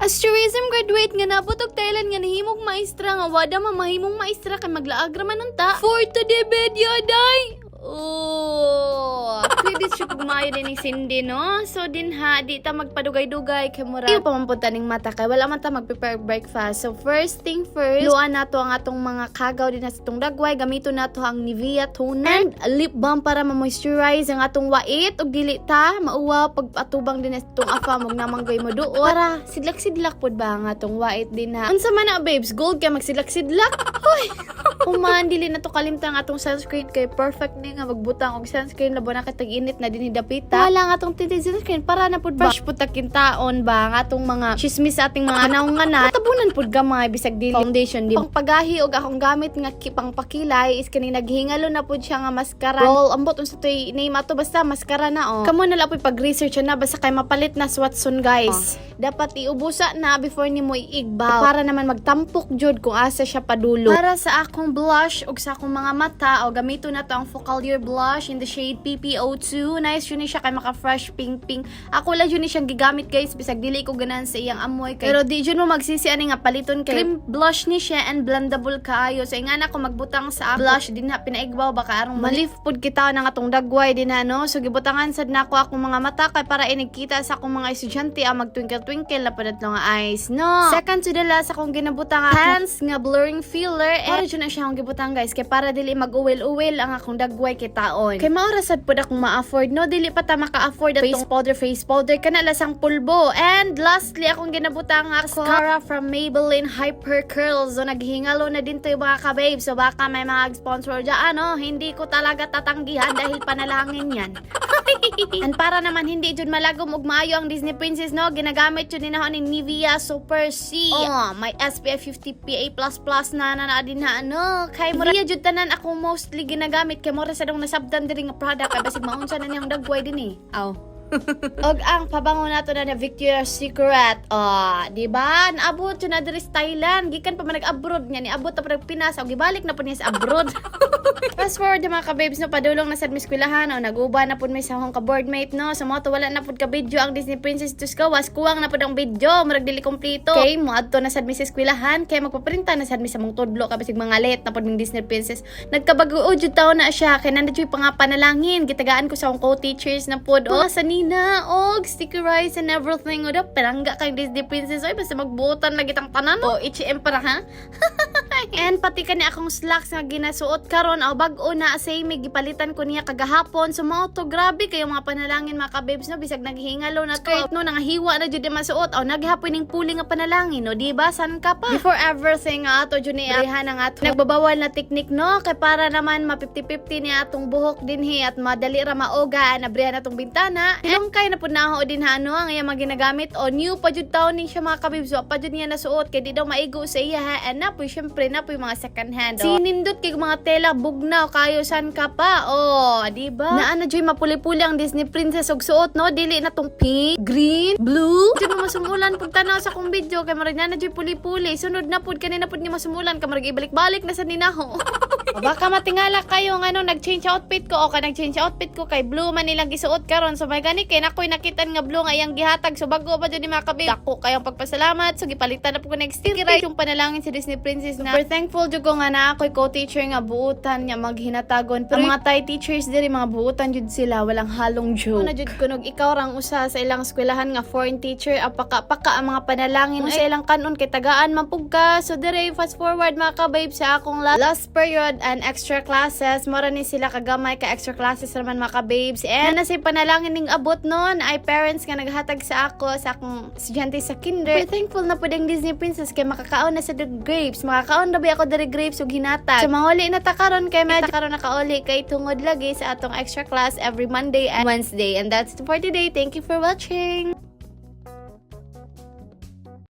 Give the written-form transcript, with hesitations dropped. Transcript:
As tourism graduate nga nabot og Thailand nga nahimong maestra nga wada mamahimong maestra kay maglaag ra man unta. For today video day. Oh, pwede siya kumayo din ni Cindy, no? So, din ha, di ta magpadugay-dugay kay mura. Iyo pa mampunta ning mata kay wala man ta mag-prepare breakfast. So, first thing first, luan nato ang atong mga kagaw din sa itong dagway. Gamito nato ang Nivea toner and lip balm para ma-moisturize ang atong wait ug dili ta mauwa pag atubang din sa itong afa mog namanggoy mo duot. Para sidlak-sidlak pod ba ang atong wait din ha. Unsa man na babes, gold kay magsidlak-sidlak. Hoy. Kuman dili na to kalimtang atong sunscreen kay perfect ni nga magbutang og sunscreen labo na katag init na dinhi dapita. Wala nga atong tinted sunscreen para na pud fresh pud takintaon ba nga atong mga chismis sa ating mga anaw-ngana. Tabunan pud gamay bisag dili foundation di. Pang pagahi og akong gamit nga pang pakilay is kani naghingalo na pud siya nga mascara. Roll ambot unsa toy name ato basta mascara na oh. Kamo na lang pud pag-research na basta kay mapalit na Watson guys. Dapat iubusa na before nimo iigbaw para naman magtampok jud kung asa siya padulo. Para sa akong blush ug sa akong mga mata o gamito na to ang Focalier blush in the shade PPO2. Nice yun siya kay maka fresh pink. Ako lang yun siyang gigamit guys bisag dili ko ganan sa iyang amoy kay. Pero di jud mo magsisi ani nga paliton kay cream blush ni siya and blendable kaayo. So ingana ko magbutang sa blush din na pinaigbaw baka arong malif pud kita na nga tong dagway din na no. So gibutangan sad nako akong mga mata kay para inigkita sa akong mga estudyante magtwinkle na padat lang eyes no. Second to the last akong ginabutang hands nga blurring filler para jud na siya akong gibutang guys kay para dili mag-uwil-uwil ang akong dagway kitaon. Kay maorasad pud akong ma-afford no, dili pa ta maka-afford atong face powder kana lasang pulbo. And lastly akong ginabutang mascara from Maybelline Hyper Curls. So naghingalo na din to yung mga ka-babe. So baka may mga sponsor dyan no, hindi ko talaga tatanggihan dahil panalangin yan. And para naman hindi jud malagom ug maayo ang Disney Princess no, ginagamit jud ninahon ni Nivea Super C. Oh, may SPF 50 PA++ na din ha no. Kay mura jud tanan ako mostly ginagamit kay mura sa dong nasabdan diri nga product kay basig maunsa na niyang dagway din Aw. Og ang pabango nato na Victoria's Secret. Di ba? Naabot yun na diri sa Thailand. Gikan pa man nag-abroad niya. Niabot na pa nag-Pinas. O gibalik na po niya sa abroad. Fast forward mga ka-babes no, padulong na sa miskwelahan. O nag-uba na po may sa akong ka-boardmate no. Sa mga to wala na po ka-video ang Disney Princess to Skawas. Kuwang na po ang video. Marag dili kompleto. Okay, muadto na sa miskwelahan. Kaya magpaprinta na sa mong tudlo. Kapasig mga late na po ng Disney Princess. Nagkabago jud taon na siya. Kaya nandiyo yung panalangin. Gitagaan ko sa akong co-teachers na po. Sa na og stickerize and everything o da perangga kay Disney Princess oy basta magbuotan lagi tang tanan o H&M para ha. And pati kani akong slacks nga ginasuot karon o bag-o na same gipalitan ko niya kagahapon. So mao to grabe kayo mga panalangin mga ka-babes no bisag naghingalo na skirt no nangahiwa na jud masuot o naghapon ning puli nga panalangin no di ba san ka pa before everything ato jud ni arihan ang ato nagbabawal na technique no kay para naman ma 50-50 ni atong buhok dinhi at madali ra maoga na brihan atong bintana. Ilong kay na pud naho din ano ang iya maginagamit o new pa jud taon ni siya mga kabibs pa jud niya nasuot kay di daw maigo sa iya ha and napoy syempre napoy mga second hand sinindot kay mga tela bugnaw kayo san ka pa di ba naana joy mapuli-puli ang Disney Princess og suot no dili na tong pink green blue jud mo masumulan pud tanaw sa akong video kay marag na joy puli-puli sunod na pud kanina pud ni masumulan ka marag ibalik-balik na sa ninaho. Baka matingala kayo nga no nag-change outfit ko o ka nag-change outfit ko kay blue man nilang gisuot karon so may gani kay nakoy nakitan nga blue nga iyang gihatag so bago pa jud ni mga kabib dako kayong pagpasalamat so gipalitan na po ko next sticker yung panalangin si Disney Princess na super thankful jud ko nga na ako'y co-teacher nga buutan nga maghinatagon pero mga Thai teachers diri mga buutan jud sila walang halong joke na jud kunog ikaw rang usa sa ilang eskwelahan nga foreign teacher apaka ang mga panalangin sa ilang kanon kay tagaan mapugka so dire fast forward mga kabib sa akong last period and extra classes mora ni sila kagamay ka extra classes naman mga kababes and nasi panalangin ning abot noon ay parents nga naghatag sa ako sa akong estudyante sa kinder. Super thankful na po ding Disney Princess kay makakaon na sa the grapes makakaon na ba ako dari grapes ug hinatag so mahuli na ta karon kay medyo karon nakauli kay tungod lagi sa atong extra class every Monday and Wednesday and that's it for today. Thank you for watching.